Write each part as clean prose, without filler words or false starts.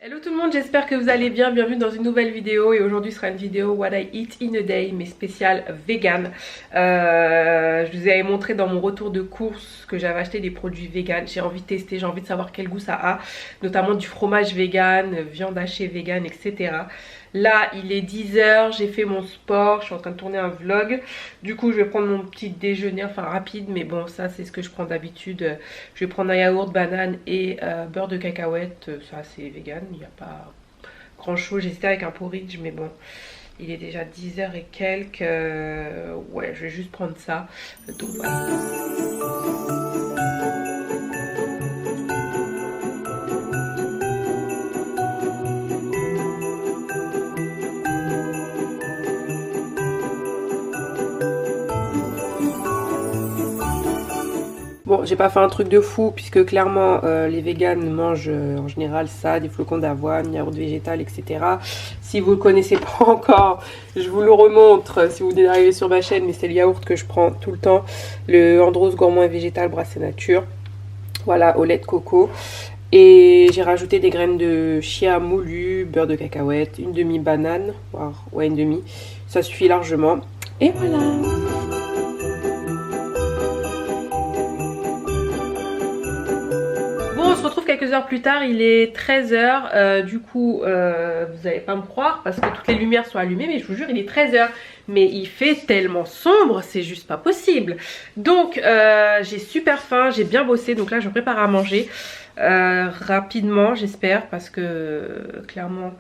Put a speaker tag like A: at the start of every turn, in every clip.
A: Hello tout le monde, j'espère que vous allez bien, bienvenue dans une nouvelle vidéo et aujourd'hui sera une vidéo What I Eat in a Day mais spéciale vegan. Je vous avais montré dans mon retour de course que j'avais acheté des produits vegan, j'ai envie de tester, j'ai envie de savoir quel goût ça a, notamment du fromage vegan, viande hachée vegan, etc. Là il est 10 h, j'ai fait mon sport, je suis en train de tourner un vlog. Du coup je vais prendre mon petit déjeuner, enfin rapide, mais bon ça c'est ce que je prends d'habitude. Je vais prendre un yaourt, banane et beurre de cacahuète, ça c'est vegan, il n'y a pas grand chose. J'hésitais avec un porridge mais bon il est déjà 10 h et quelques. Ouais je vais juste prendre ça, donc voilà. Bon, j'ai pas fait un truc de fou puisque clairement les véganes mangent en général ça, des flocons d'avoine, yaourt végétal, etc. Si vous le connaissez pas encore, je vous le remontre si vous venez d'arriver sur ma chaîne, mais c'est le yaourt que je prends tout le temps, le Andros gourmand et végétal Brassé Nature, voilà, au lait de coco. Et j'ai rajouté des graines de chia moulues, beurre de cacahuète, une demi-banane, ouais une demi, ça suffit largement. Et voilà. On se retrouve quelques heures plus tard, il est 13 h, du coup vous n'allez pas me croire parce que toutes les lumières sont allumées, mais je vous jure il est 13 h, mais il fait tellement sombre, c'est juste pas possible. Donc j'ai super faim, j'ai bien bossé, donc là je me prépare à manger rapidement j'espère, parce que clairement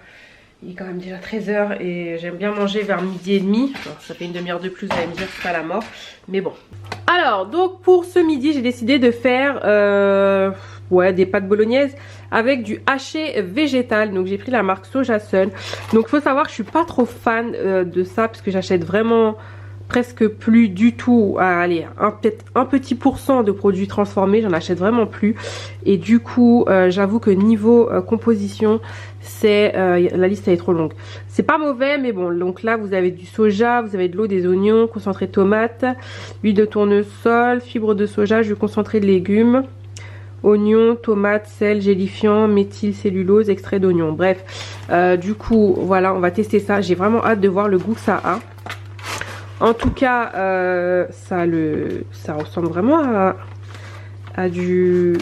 A: il est quand même déjà 13 h et j'aime bien manger vers midi et demi. Alors, ça fait une demi-heure de plus, vous allez me dire, c'est pas la mort, mais bon. Alors donc pour ce midi j'ai décidé de faire ouais, des pâtes bolognaises avec du haché végétal. Donc j'ai pris la marque Sojasun. Donc il faut savoir que je suis pas trop fan de ça, parce que j'achète vraiment presque plus du tout, allez, peut-être un petit pourcent de produits transformés, j'en achète vraiment plus. Et du coup j'avoue que niveau composition, c'est la liste elle est trop longue. C'est pas mauvais, mais bon, donc là vous avez du soja, vous avez de l'eau, des oignons, concentré de tomate, huile de tournesol, fibre de soja, jus concentré de légumes, oignons, tomates, sel, gélifiant, méthylcellulose, extrait d'oignon. Bref, du coup voilà, on va tester ça. J'ai vraiment hâte de voir le goût que ça a. En tout cas ça ressemble vraiment à du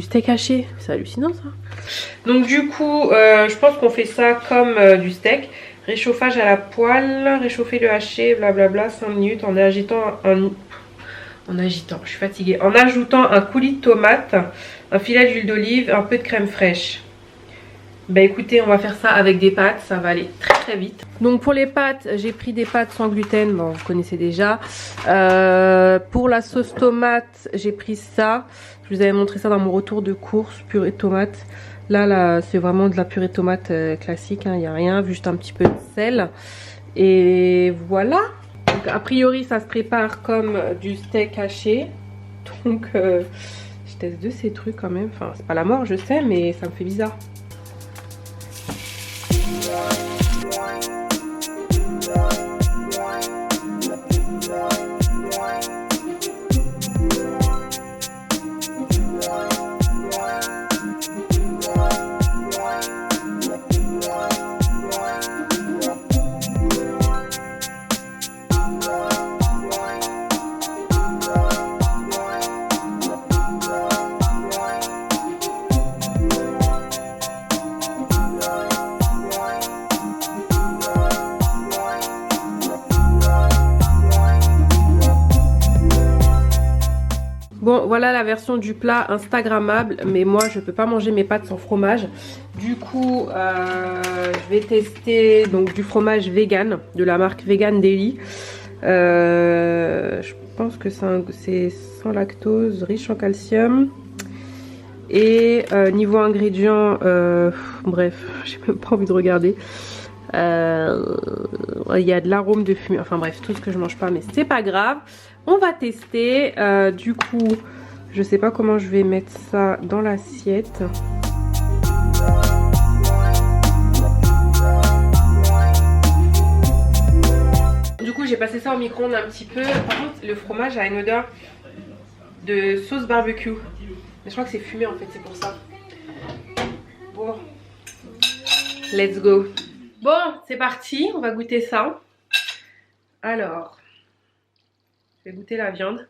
A: steak haché. C'est hallucinant ça. Donc du coup je pense qu'on fait ça comme du steak. Réchauffage à la poêle, réchauffer le haché, blablabla, 5 minutes en agitant je suis fatiguée, en ajoutant un coulis de tomate, un filet d'huile d'olive, un peu de crème fraîche. Bah écoutez, on va faire ça avec des pâtes, ça va aller très très vite. Donc pour les pâtes, j'ai pris des pâtes sans gluten, bon vous connaissez déjà. Pour la sauce tomate, j'ai pris ça. Je vous avais montré ça dans mon retour de course, purée de tomate. Là c'est vraiment de la purée de tomate classique, il n'y a rien, juste un petit peu de sel. Et voilà. Donc a priori ça se prépare comme du steak haché. Donc je teste de ces trucs quand même. Enfin c'est pas la mort je sais, mais ça me fait bizarre. Bon voilà la version du plat instagrammable, mais moi je peux pas manger mes pâtes sans fromage. Du coup je vais tester donc du fromage vegan de la marque Vegan Daily. Je pense que c'est sans lactose, riche en calcium. Et niveau ingrédients, bref, j'ai même pas envie de regarder. Il y a de l'arôme de fumée, enfin bref, tout ce que je mange pas, mais c'est pas grave. On va tester. Du coup, je sais pas comment je vais mettre ça dans l'assiette. Du coup, j'ai passé ça au micro-ondes un petit peu. Par contre, le fromage a une odeur de sauce barbecue. Mais je crois que c'est fumé en fait, c'est pour ça. four. Let's go. Bon, c'est parti, on va goûter ça. Alors, je vais goûter la viande.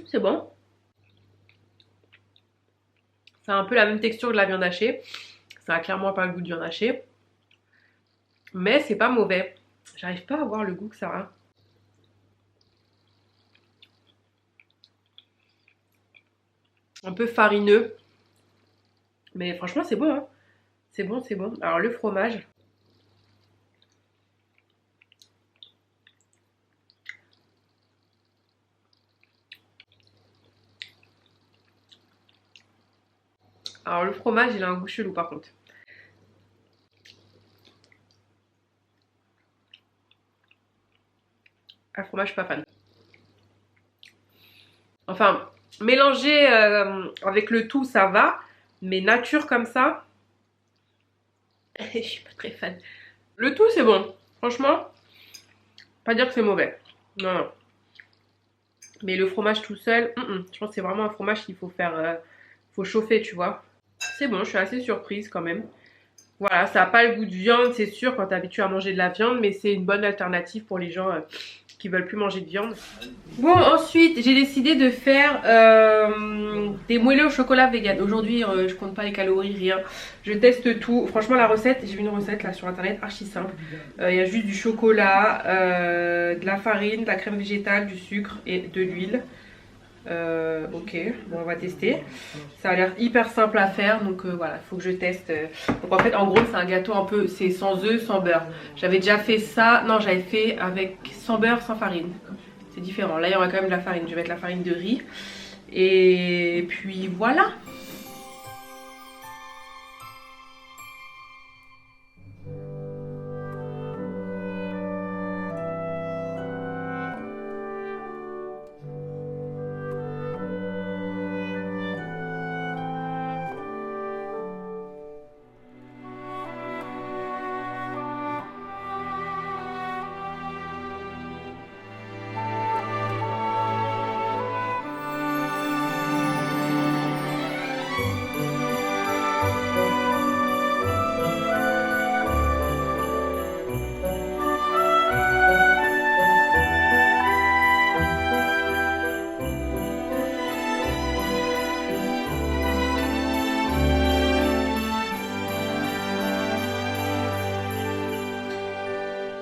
A: C'est bon. C'est un peu la même texture que la viande hachée. Ça a clairement pas le goût de viande hachée. Mais c'est pas mauvais. J'arrive pas à voir le goût que ça a. Un peu farineux. Mais franchement c'est bon hein. C'est bon, c'est bon. Alors le fromage. Alors le fromage il a un goût chelou par contre. Le fromage je suis pas fan. Enfin, mélanger avec le tout ça va. Mais nature comme ça, je suis pas très fan. Le tout c'est bon. Franchement, pas dire que c'est mauvais. Non, non. Mais le fromage tout seul, je pense que c'est vraiment un fromage qu'il faut faire, faut chauffer, tu vois. C'est bon, je suis assez surprise quand même. Voilà, ça n'a pas le goût de viande, c'est sûr, quand tu es habitué à manger de la viande, mais c'est une bonne alternative pour les gens qui veulent plus manger de viande. Bon, ensuite, j'ai décidé de faire des moelleux au chocolat vegan. Aujourd'hui, je compte pas les calories, rien. Je teste tout. Franchement, la recette, j'ai vu une recette là sur internet, archi simple. Il y a juste du chocolat, de la farine, de la crème végétale, du sucre et de l'huile. Ok, bon on va tester. Ça a l'air hyper simple à faire, donc voilà, il faut que je teste. Donc en fait, en gros, c'est un gâteau un peu, c'est sans œufs, sans beurre. J'avais déjà fait ça, non, j'avais fait avec sans beurre, sans farine. C'est différent. Là, il y aura quand même de la farine. Je vais mettre la farine de riz. Et puis voilà.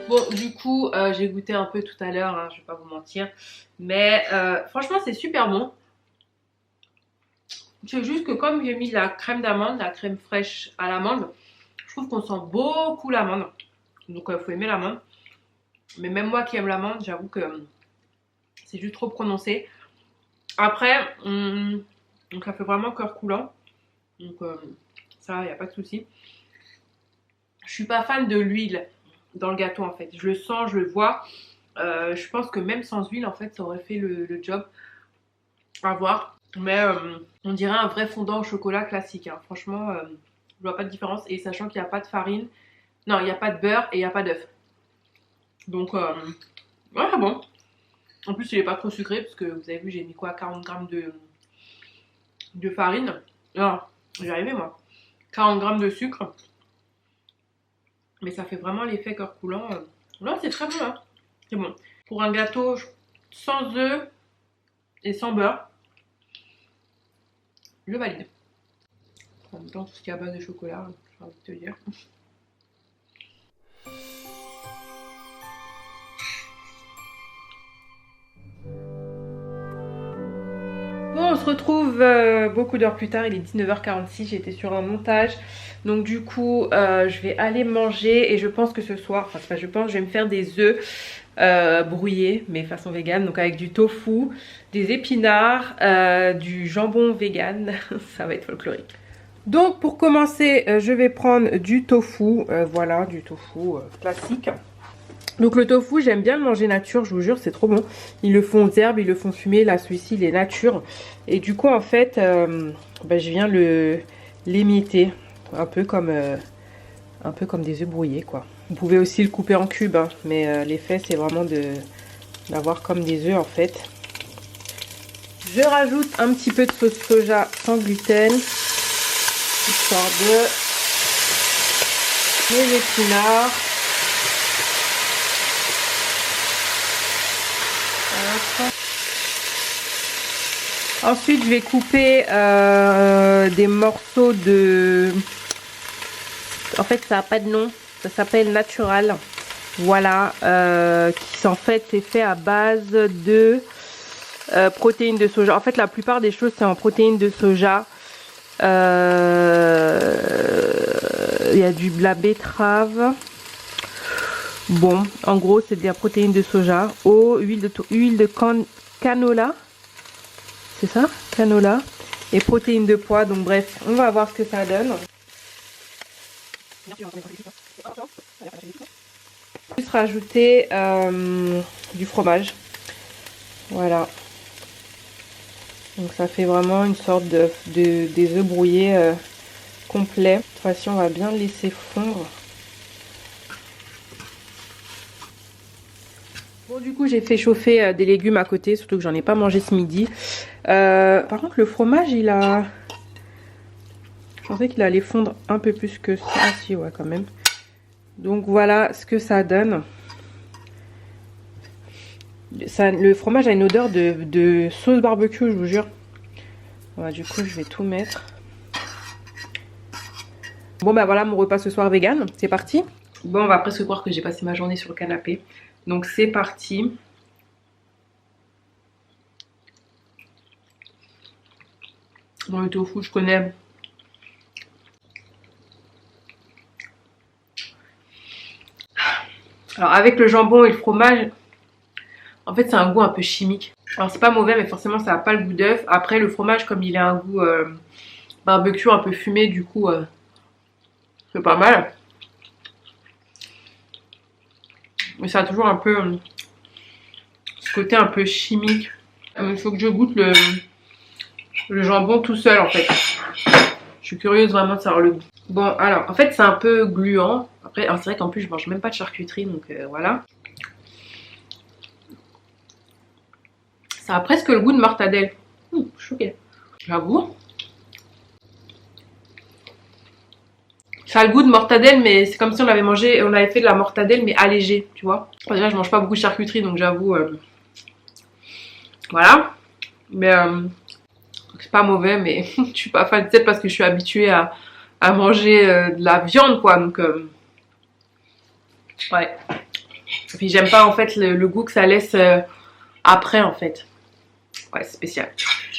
A: Bon, du coup, j'ai goûté un peu tout à l'heure, hein, je vais pas vous mentir. Mais franchement, c'est super bon. C'est juste que comme j'ai mis la crème d'amande, la crème fraîche à l'amande, je trouve qu'on sent beaucoup l'amande. Donc, il faut aimer l'amande. Mais même moi qui aime l'amande, j'avoue que c'est juste trop prononcé. Après, donc ça fait vraiment cœur coulant. Donc, ça, il n'y a pas de souci. Je suis pas fan de l'huile dans le gâteau en fait. Je le sens, je le vois. Je pense que même sans huile en fait ça aurait fait le job. À voir. Mais on dirait un vrai fondant au chocolat classique. Hein. Franchement, je vois pas de différence. Et sachant qu'il n'y a pas de farine. Non, il n'y a pas de beurre et il n'y a pas d'œuf. Donc, ouais, bon. En plus, il n'est pas trop sucré parce que vous avez vu, j'ai mis quoi, 40 grammes de farine. Non, j'ai arrivé moi. 40 grammes de sucre. Mais ça fait vraiment l'effet cœur coulant. Non, c'est très bon. Hein. C'est bon. Pour un gâteau sans œufs et sans beurre, je valide. En même temps, tout ce qui est à base de chocolat, j'ai envie de te dire. Bon, on se retrouve beaucoup d'heures plus tard, il est 19h46, j'étais sur un montage. Donc du coup, je vais aller manger et je pense que ce soir, enfin c'est pas je pense, je vais me faire des œufs brouillés, mais façon vegan. Donc avec du tofu, des épinards, du jambon vegan, ça va être folklorique. Donc pour commencer, je vais prendre du tofu, voilà, du tofu classique. Donc le tofu, j'aime bien le manger nature, je vous jure, c'est trop bon. Ils le font aux herbes, ils le font fumer, là celui-ci il est nature. Et du coup en fait, je viens l'émietter, un peu comme des œufs brouillés quoi. Vous pouvez aussi le couper en cubes, hein, mais l'effet c'est vraiment de d'avoir comme des œufs en fait. Je rajoute un petit peu de sauce soja sans gluten, histoire de mes épinards. Hop. Ensuite, je vais couper des morceaux de... En fait, ça n'a pas de nom. Ça s'appelle Natural. Voilà. Qui en fait, c'est fait à base de protéines de soja. En fait, la plupart des choses, c'est en protéines de soja. Il y a de la betterave. Bon, en gros, c'est de la protéine de soja. Eau, huile de canola. C'est ça, canola et protéines de pois. Donc bref, on va voir ce que ça donne. Juste rajouter du fromage. Voilà. Donc ça fait vraiment une sorte des œufs brouillés complets. De toute façon, on va bien le laisser fondre. Bon, du coup, j'ai fait chauffer des légumes à côté, surtout que j'en ai pas mangé ce midi. Par contre, le fromage, il a... Je pensais qu'il allait fondre un peu plus que ça. Ah si, ouais, quand même. Donc, voilà ce que ça donne. Le fromage a une odeur de sauce barbecue, je vous jure. Voilà, du coup, je vais tout mettre. Bon, bah voilà mon repas ce soir vegan. C'est parti. Bon, on va presque croire que j'ai passé ma journée sur le canapé. Donc c'est parti. Bon, le tofu, je connais. Alors avec le jambon et le fromage, en fait c'est un goût un peu chimique. Alors c'est pas mauvais, mais forcément ça n'a pas le goût d'œuf. Après le fromage, comme il a un goût barbecue un peu fumé, du coup c'est pas mal. Mais ça a toujours un peu ce côté un peu chimique. Il faut que je goûte le jambon tout seul en fait. Je suis curieuse vraiment de savoir le goût. Bon, alors en fait c'est un peu gluant. Après, c'est vrai qu'en plus je mange même pas de charcuterie, donc voilà. Ça a presque le goût de mortadelle. Choquée. J'avoue. Ça a le goût de mortadelle, mais c'est comme si on avait fait de la mortadelle, mais allégée, tu vois. Déjà, je mange pas beaucoup de charcuterie, donc j'avoue, voilà. Mais c'est pas mauvais, mais je suis pas fan, peut-être parce que je suis habituée à manger de la viande, quoi. Donc, ouais. Et puis j'aime pas en fait le goût que ça laisse après, en fait. Ouais, c'est spécial.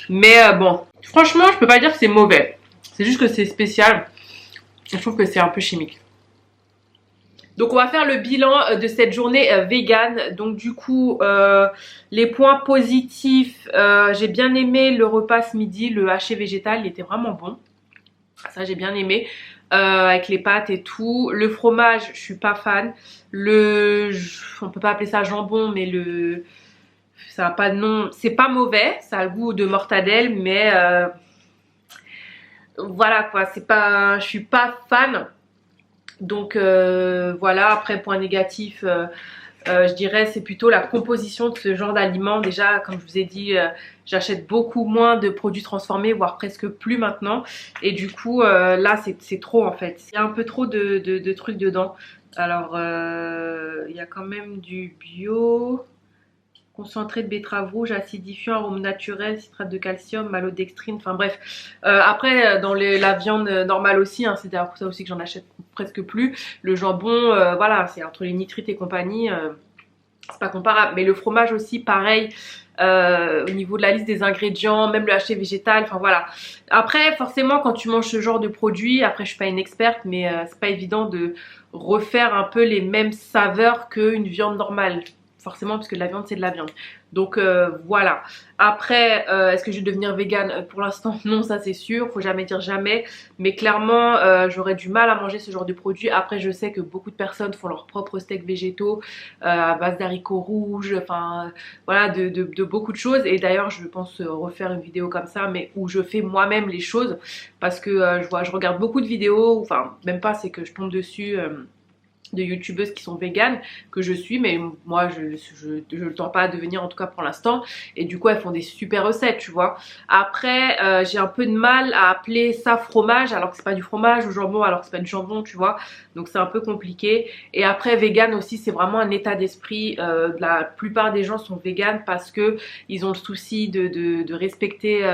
A: Mais bon, franchement, je peux pas dire que c'est mauvais. C'est juste que c'est spécial. Je trouve que c'est un peu chimique. Donc on va faire le bilan de cette journée vegan. Donc du coup, les points positifs, j'ai bien aimé le repas ce midi, le haché végétal, il était vraiment bon. Ça j'ai bien aimé, avec les pâtes et tout. Le fromage, je suis pas fan. On peut pas appeler ça jambon, mais ça n'a pas de nom. C'est pas mauvais, ça a le goût de mortadelle, mais voilà quoi, je suis pas fan. Donc voilà, après point négatif, je dirais c'est plutôt la composition de ce genre d'aliments. Déjà comme je vous ai dit, j'achète beaucoup moins de produits transformés, voire presque plus maintenant. Et du coup là c'est trop en fait. Il y a un peu trop de trucs dedans. Alors il y a quand même du bio, concentré de betterave rouge, acidifiant, arôme naturel, citrate de calcium, maltodextrine, enfin bref. Après, dans la viande normale aussi, hein, c'est d'ailleurs pour ça aussi que j'en achète presque plus. Le jambon, voilà, c'est entre les nitrites et compagnie, c'est pas comparable. Mais le fromage aussi, pareil, au niveau de la liste des ingrédients, même le haché végétal, enfin voilà. Après, forcément, quand tu manges ce genre de produit, après je suis pas une experte, mais c'est pas évident de refaire un peu les mêmes saveurs qu'une viande normale. Forcément, parce que la viande c'est de la viande. Donc voilà. Après, est-ce que je vais devenir végane? Pour l'instant non, ça c'est sûr, faut jamais dire jamais. Mais clairement j'aurais du mal à manger ce genre de produit. Après je sais que beaucoup de personnes font leurs propres steaks végétaux à base d'haricots rouges, enfin voilà, de beaucoup de choses. Et d'ailleurs je pense refaire une vidéo comme ça, mais où je fais moi-même les choses. Parce que je regarde beaucoup de vidéos, enfin même pas, c'est que je tombe dessus de youtubeuses qui sont véganes que je suis, mais moi je le tends pas à devenir, en tout cas pour l'instant, et du coup elles font des super recettes, tu vois. Après j'ai un peu de mal à appeler ça fromage alors que c'est pas du fromage, ou jambon alors que c'est pas du jambon, tu vois, donc c'est un peu compliqué. Et après vegan aussi, c'est vraiment un état d'esprit. La plupart des gens sont véganes parce que ils ont le souci de respecter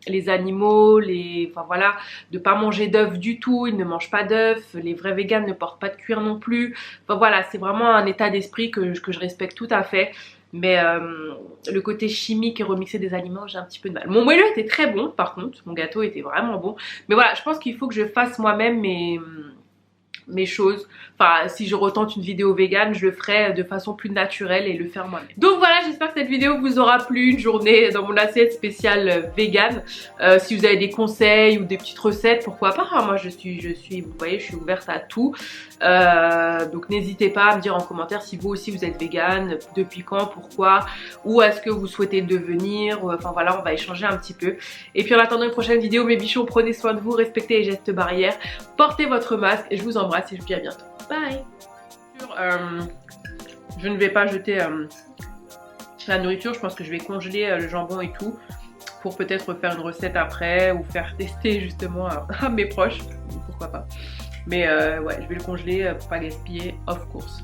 A: les animaux, enfin voilà, de pas manger d'œufs du tout, ils ne mangent pas d'œufs, les vrais véganes ne portent pas de cuir non plus. Enfin voilà, c'est vraiment un état d'esprit que je respecte tout à fait. Mais le côté chimique et remixé des aliments, j'ai un petit peu de mal. Mon moelleux était très bon par contre, mon gâteau était vraiment bon. Mais voilà, je pense qu'il faut que je fasse moi-même mes choses. Enfin, si je retente une vidéo vegan, je le ferai de façon plus naturelle et le faire moi-même. Donc voilà, j'espère que cette vidéo vous aura plu, une journée dans mon assiette spéciale vegan. Si vous avez des conseils ou des petites recettes, pourquoi pas, hein. Moi je suis, vous voyez, je suis ouverte à tout. Donc n'hésitez pas à me dire en commentaire si vous aussi vous êtes vegan, depuis quand, pourquoi, ou est-ce que vous souhaitez le devenir. Enfin voilà, on va échanger un petit peu. Et puis en attendant une prochaine vidéo, mes bichons, prenez soin de vous, respectez les gestes barrières, portez votre masque et je vous embrasse et je vous dis à bientôt. Bye. Je ne vais pas jeter la nourriture, je pense que je vais congeler le jambon et tout pour peut-être faire une recette après ou faire tester justement à mes proches, pourquoi pas. Mais ouais, je vais le congeler pour pas gaspiller, of course.